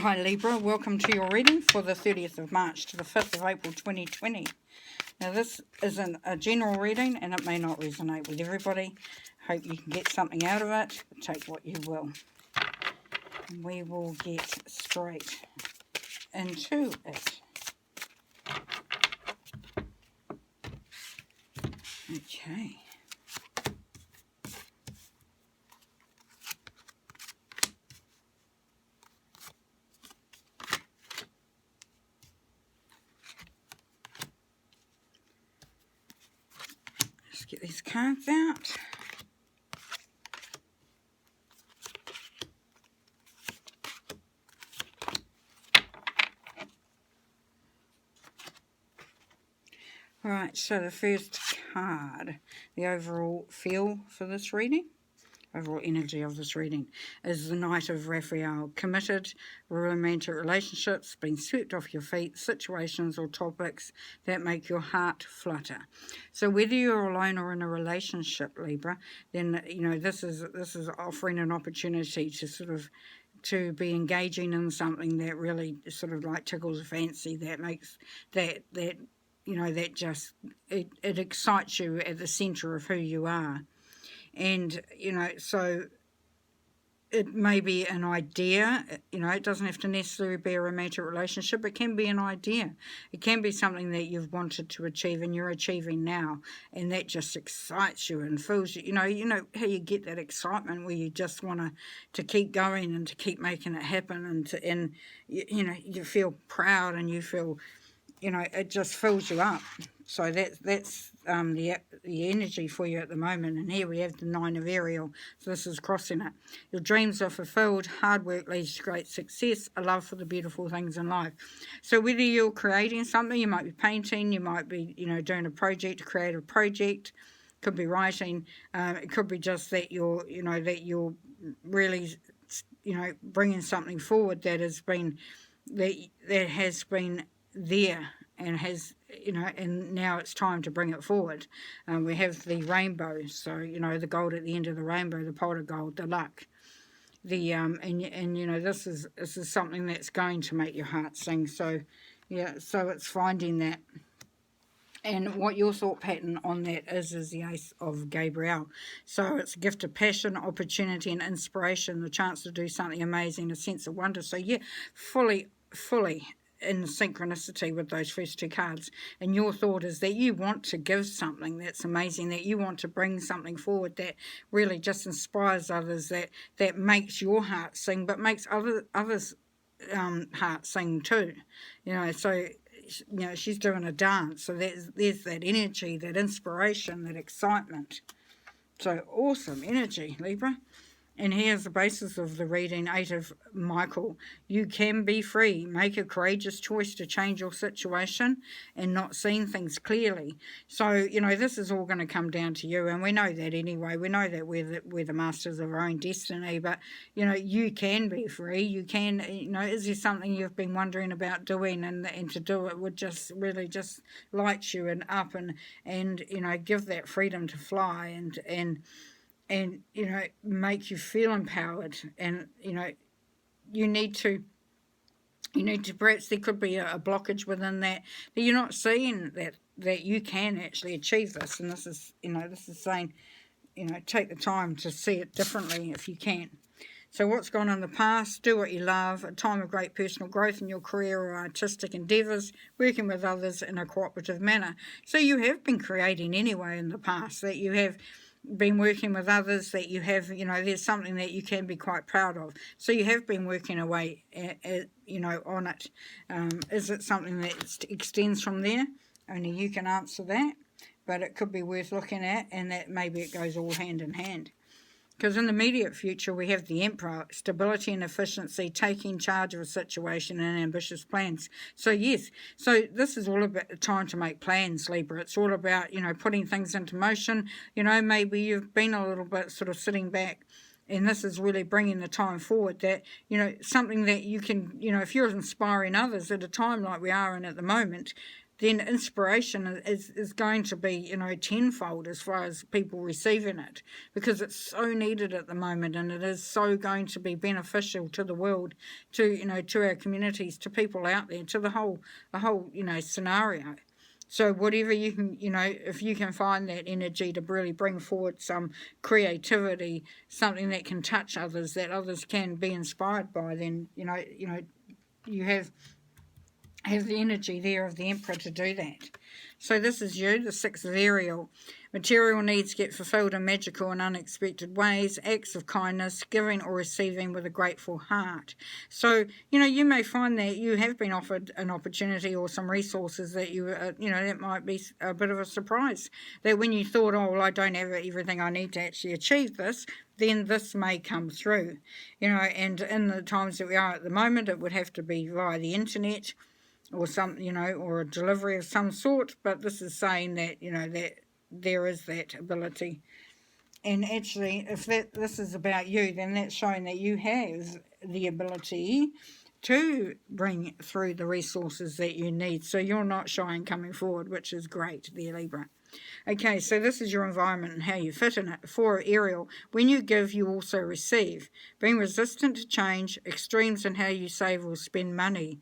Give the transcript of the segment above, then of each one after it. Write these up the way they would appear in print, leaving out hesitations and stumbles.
Hi Libra, welcome to your reading for the 30th of March to the 5th of April 2020. Now this isn't a general reading and it may not resonate with everybody. Hope you can get something out of it. Take what you will. We will get straight into it. Okay. Let's get these cards out. Alright, so the first card, the overall feel for this reading, overall energy of this reading, is the Knight of Raphael. Committed romantic relationships, being swept off your feet, situations or topics that make your heart flutter. So whether you're alone or in a relationship, Libra, then this is offering an opportunity to be engaging in something that really sort of like tickles a fancy, that makes that just it excites you at the center of who you are. And so it may be an idea, it doesn't have to necessarily be a romantic relationship. It can be an idea. It can be something that you've wanted to achieve and you're achieving now, and that just excites you and fills you. You know how you get that excitement where you just want to keep going and to keep making it happen, and you feel proud and you feel, it just fills you up. So that's the energy for you at the moment. And here we have the Nine of Ariel. So this is crossing it. Your dreams are fulfilled. Hard work leads to great success. A love for the beautiful things in life. So whether you're creating something, you might be painting, you might be doing a project, a creative project. Could be writing. It could be just that you're really bringing something forward that has been there and has and now it's time to bring it forward. We have the rainbow, so the gold at the end of the rainbow, the pot of gold, the luck, the this is something that's going to make your heart sing. So yeah, so it's finding that. And what your thought pattern on that is the Ace of Gabriel. So it's a gift of passion, opportunity and inspiration, the chance to do something amazing, a sense of wonder. So yeah, fully in synchronicity with those first two cards. And your thought is that you want to give something that's amazing, that you want to bring something forward that really just inspires others, that makes your heart sing, but makes others' heart sing too. So she's doing a dance. So there's that energy, that inspiration, that excitement. So awesome energy, Libra. And here's the basis of the reading, Eight of Michael. You can be free. Make a courageous choice to change your situation and not seeing things clearly. So, this is all going to come down to you. And we know that anyway. We know that we're the masters of our own destiny. But, you can be free. You can, is there something you've been wondering about doing? And to do it would just really just light you and up and give that freedom to fly and make you feel empowered. And you need to perhaps there could be a blockage within that you're not seeing that you can actually achieve this. And this is saying take the time to see it differently if you can. So what's gone in the past, do what you love, a time of great personal growth in your career or artistic endeavours, working with others in a cooperative manner. So you have been creating anyway in the past, that you have been working with others, that you have, there's something that you can be quite proud of. So you have been working away, on it. Is it something that extends from there? Only you can answer that, but it could be worth looking at, and that maybe it goes all hand in hand. Because in the immediate future, we have the Emperor, stability and efficiency, taking charge of a situation and ambitious plans. So yes, so this is all about the time to make plans, Libra. It's all about, putting things into motion. Maybe you've been a little bit sort of sitting back, and this is really bringing the time forward that, something that you can, if you're inspiring others at a time like we are in at the moment, then inspiration is going to be, you know, tenfold as far as people receiving it, because it's so needed at the moment, and it is so going to be beneficial to the world, to, you know, to our communities, to people out there, to the whole, you know, scenario. So whatever you can, you know, if you can find that energy to really bring forward some creativity, something that can touch others, that others can be inspired by, then, you know, you have the energy there of the Emperor to do that. So this is you, the 6th of Ariel. Material needs get fulfilled in magical and unexpected ways, acts of kindness, giving or receiving with a grateful heart. So, you know, you may find that you have been offered an opportunity or some resources that you know, that might be a bit of a surprise. That when you thought, oh, well, I don't have everything I need to actually achieve this, then this may come through. You know, and in the times that we are at the moment, it would have to be via the internet, or some, you know, or a delivery of some sort, but this is saying that, you know, that there is that ability. And actually, if this is about you, then that's showing that you have the ability to bring through the resources that you need. So you're not shy in coming forward, which is great there, Libra. Okay, so this is your environment and how you fit in it. For Ariel, when you give, you also receive. Being resistant to change, extremes in how you save or spend money.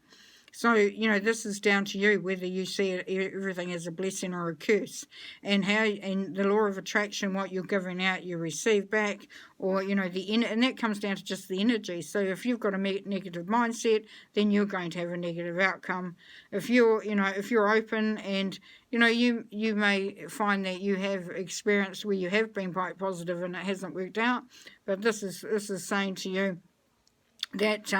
So, you know, this is down to you, whether you see everything as a blessing or a curse. And the law of attraction, what you're giving out, you receive back. Or, you know, and that comes down to just the energy. So if you've got a negative mindset, then you're going to have a negative outcome. If you're, you know, if you're open, and, you know, you may find that you have experienced where you have been quite positive and it hasn't worked out. But this is saying to you that,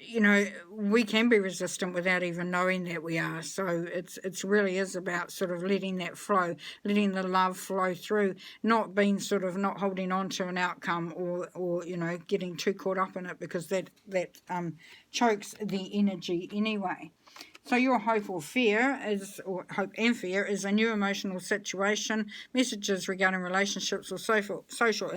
you know, we can be resistant without even knowing that we are. So it's really is about sort of letting that flow, letting the love flow through, not being sort of not holding on to an outcome, or you know, getting too caught up in it, because that chokes the energy anyway. So your hope or fear is, or hope and fear is a new emotional situation, messages regarding relationships or social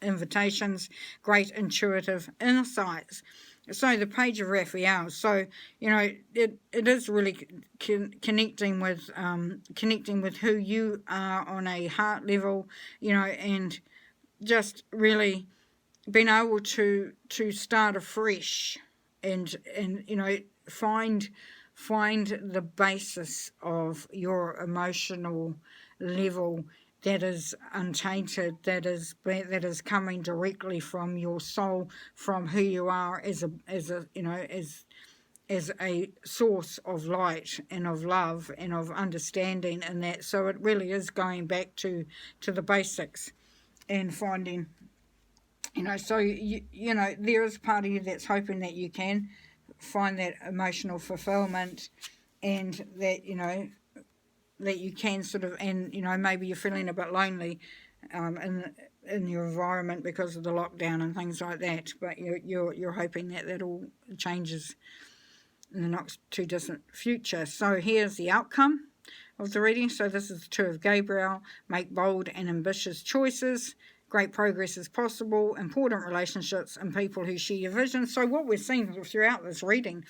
invitations, great intuitive insights. So the page of Raphael. So, you know, it is really connecting with who you are on a heart level, you know, and just really being able to start afresh, and you know, find the basis of your emotional level that is untainted, that is coming directly from your soul, from who you are as a you know, as a source of light and of love and of understanding, and that. So it really is going back to the basics and finding, you know, so you know, there is part of you that's hoping that you can find that emotional fulfillment, and that, you know, that you can sort of, and, you know, maybe you're feeling a bit lonely in your environment because of the lockdown and things like that, but you're hoping that all changes in the not too distant future. So here's the outcome of the reading. So this is the 2 of Gabriel. Make bold and ambitious choices. Great progress is possible. Important relationships and people who share your vision. So what we're seeing throughout this reading,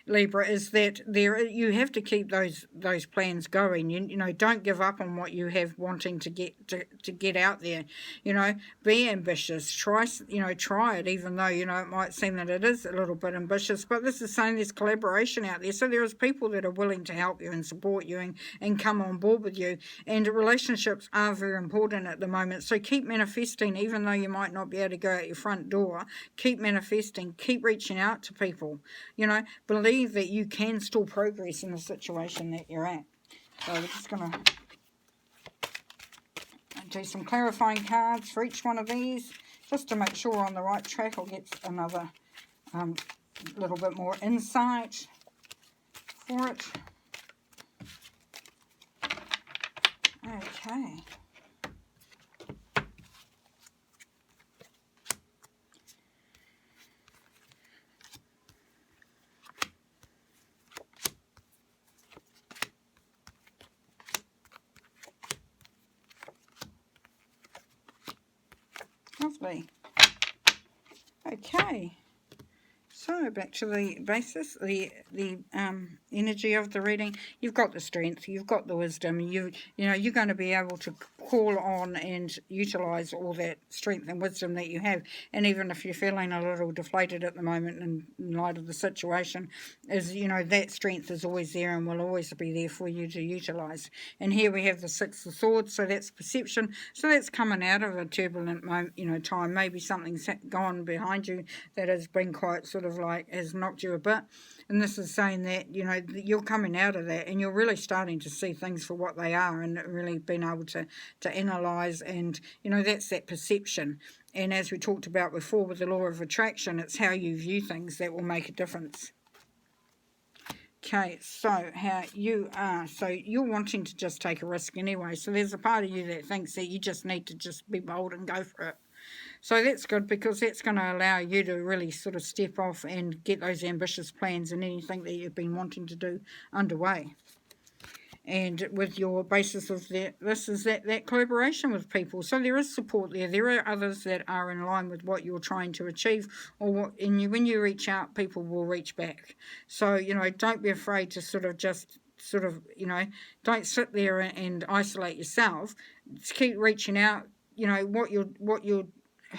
Libra, is that you have to keep those plans going. You know, don't give up on what you have wanting to get out there. You know, be ambitious. Try it, even though, you know, it might seem that it is a little bit ambitious. But this is saying there's collaboration out there. So there is people that are willing to help you and support you and come on board with you. And relationships are very important at the moment. So keep manifesting, even though you might not be able to go out your front door. Keep manifesting. Keep reaching out to people. You know, believe that you can still progress in the situation that you're at. So we're just going to do some clarifying cards for each one of these, just to make sure we're on the right track. I'll get another little bit more insight for it. Okay. Lovely. Okay. So back to the basis, the energy of the reading. You've got the strength, you've got the wisdom. You know you're going to be able to call on and utilize all that strength and wisdom that you have. And even if you're feeling a little deflated at the moment in light of the situation, that strength is always there and will always be there for you to utilize. And here we have the Six of Swords, so that's perception. So that's coming out of a turbulent moment, time. Maybe something's gone behind you that has been quite sort of like has knocked you a bit, and this is saying that you're coming out of that and you're really starting to see things for what they are and really being able to analyze, and that's that perception. And as we talked about before with the law of attraction, it's how you view things that will make a difference. Okay, so how you are, so you're wanting to just take a risk anyway, so there's a part of you that thinks that you just need to just be bold and go for it. So that's good, because that's going to allow you to really sort of step off and get those ambitious plans and anything that you've been wanting to do underway. And with your basis of this is that collaboration with people. So there is support there. There are others that are in line with what you're trying to achieve, or when you reach out, people will reach back. So, don't be afraid to don't sit there and isolate yourself. Just keep reaching out.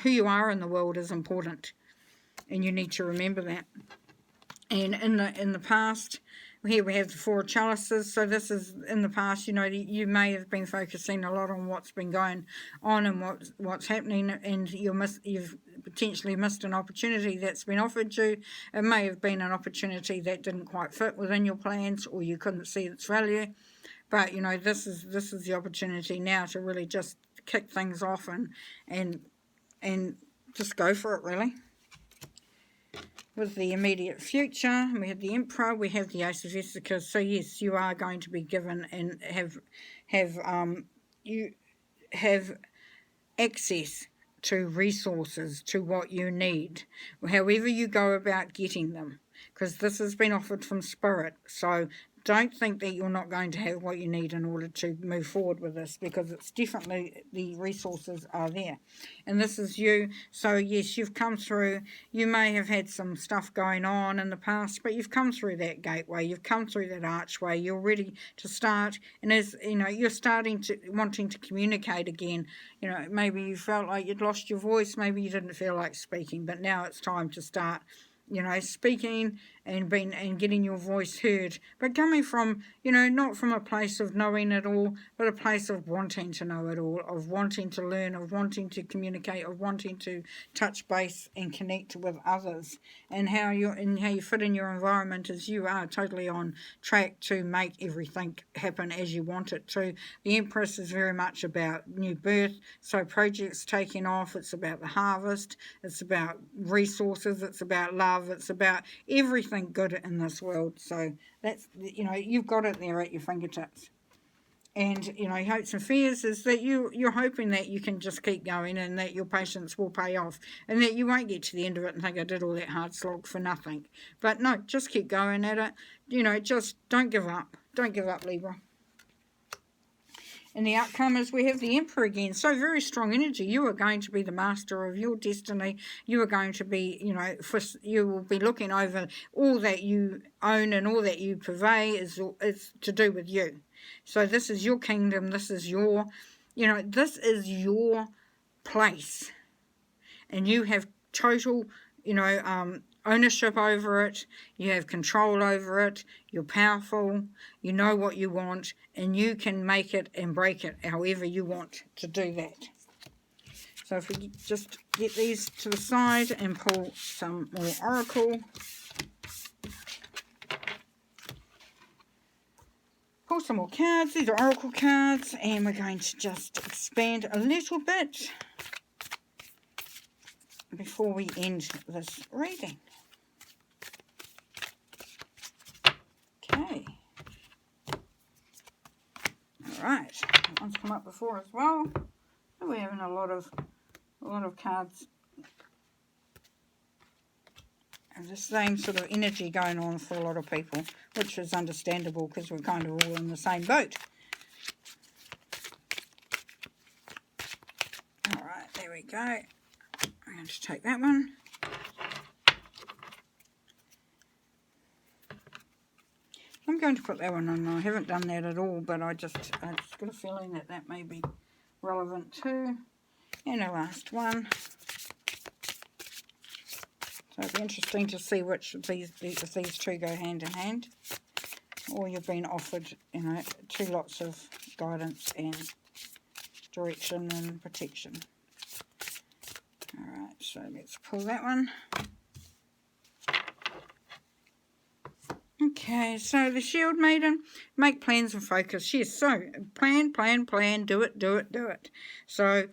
Who you are in the world is important, and you need to remember that. And in the past, here we have the Four of Chalices. So this is in the past. You may have been focusing a lot on what's been going on and what's happening, and you've potentially missed an opportunity that's been offered you. It may have been an opportunity that didn't quite fit within your plans, or you couldn't see its value. But this is the opportunity now to really just kick things off and just go for it, really. With the immediate future, we have the Emperor, we have the Ace of Vesicles. So yes, you are going to be given and you have access to resources, to what you need, however you go about getting them, because this has been offered from Spirit. So don't think that you're not going to have what you need in order to move forward with this, because it's definitely, the resources are there. And this is you. So yes, you've come through. You may have had some stuff going on in the past, but you've come through that gateway. You've come through that archway. You're ready to start. And as you're wanting to communicate again. Maybe you felt like you'd lost your voice. Maybe you didn't feel like speaking, but now it's time to start speaking and getting your voice heard, but coming from, not from a place of knowing it all, but a place of wanting to know it all, of wanting to learn, of wanting to communicate, of wanting to touch base and connect with others, and how you fit in your environment as you are totally on track to make everything happen as you want it to. The Empress is very much about new birth, so projects taking off. It's about the harvest. It's about resources. It's about love. It's about everything good in this world. So that's, you've got it there at your fingertips. And hopes and fears is that you're hoping that you can just keep going, and that your patience will pay off, and that you won't get to the end of it and think, I did all that hard slog for nothing. But no, just keep going at it. Just don't give up. Don't give up, Libra. And the outcome is we have the Emperor again. So very strong energy. You are going to be the master of your destiny. You are going to be, you will be looking over all that you own and all that you purvey is to do with you. So this is your kingdom. This is your, this is your place. And you have total, ownership over it. You have control over it. You're powerful. You know what you want, and you can make it and break it however you want to do that. So if we just get these to the side and pull some more oracle. Pull some more cards. These are oracle cards, and we're going to just expand a little bit before we end this reading. Okay. Alright. That one's come up before as well. So we're having a lot of cards of the same sort of energy going on for a lot of people, which is understandable because we're kind of all in the same boat. Alright, there we go. I'm going to take that one. going to put that one on. I haven't done that at all, but I just got a feeling that that may be relevant too. And a last one. So it'll be interesting to see which of these, if these two go hand in hand, or you've been offered, you know, two lots of guidance and direction and protection. Alright, so let's pull that one. Okay, so the Shield Maiden, make plans and focus. Yes, so plan, do it. So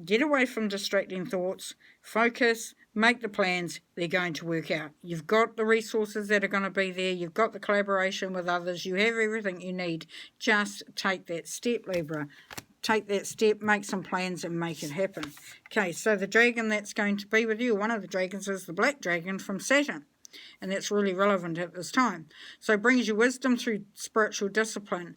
get away from distracting thoughts, focus, make the plans, they're going to work out. You've got the resources that are going to be there, you've got the collaboration with others, you have everything you need. Just take that step, Libra. Take that step, make some plans and make it happen. Okay, so the dragon that's going to be with you, one of the dragons is the black dragon from Saturn. And that's really relevant at this time. So it brings you wisdom through spiritual discipline.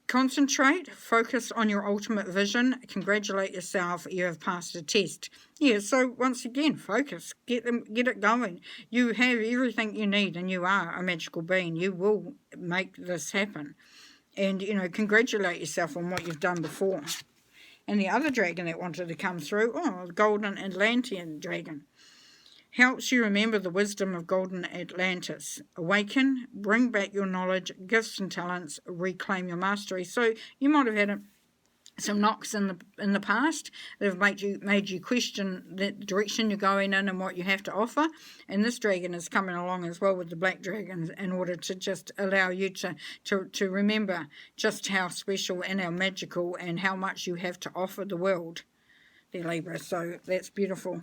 Concentrate, focus on your ultimate vision. Congratulate yourself, you have passed a test. Yeah, so once again, focus, get it going. You have everything you need and you are a magical being. You will make this happen. And, you know, congratulate yourself on what you've done before. And the other dragon that wanted to come through, the golden Atlantean dragon. Helps you remember the wisdom of golden Atlantis. Awaken, bring back your knowledge, gifts and talents, reclaim your mastery. So you might have had some knocks in the past that have made you question the direction you're going in and what you have to offer. And this dragon is coming along as well with the black dragon in order to just allow you to remember just how special and how magical and how much you have to offer the world, there, Libra. So that's beautiful.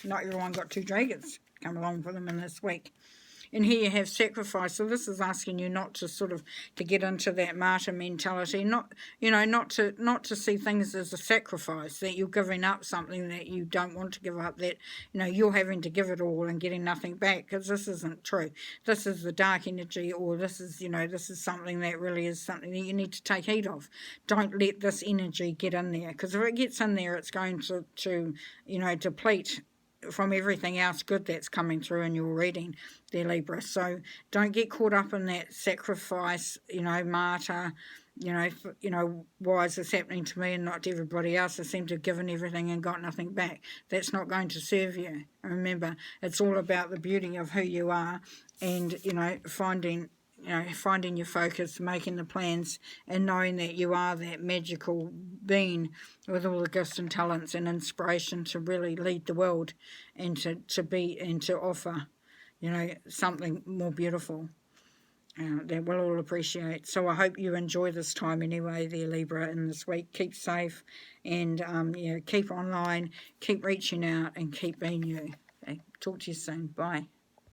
Not everyone got two dragons come along for them in this week. And here you have sacrifice. So this is asking you not to to get into that martyr mentality, not to see things as a sacrifice, that you're giving up something that you don't want to give up, that you're having to give it all and getting nothing back, because this isn't true. This is the dark energy, or this is something that really is something that you need to take heed of. Don't let this energy get in there, because if it gets in there, it's going to deplete from everything else good that's coming through in your reading there, Libra. So don't get caught up in that sacrifice, martyr, why is this happening to me and not to everybody else? I seem to have given everything and got nothing back. That's not going to serve you. Remember, it's all about the beauty of who you are and, finding your focus, making the plans, and knowing that you are that magical being with all the gifts and talents and inspiration to really lead the world and to offer, something more beautiful that we'll all appreciate. So I hope you enjoy this time anyway there, Libra, in this week. Keep safe and keep online, keep reaching out and keep being you. Okay. Talk to you soon. Bye.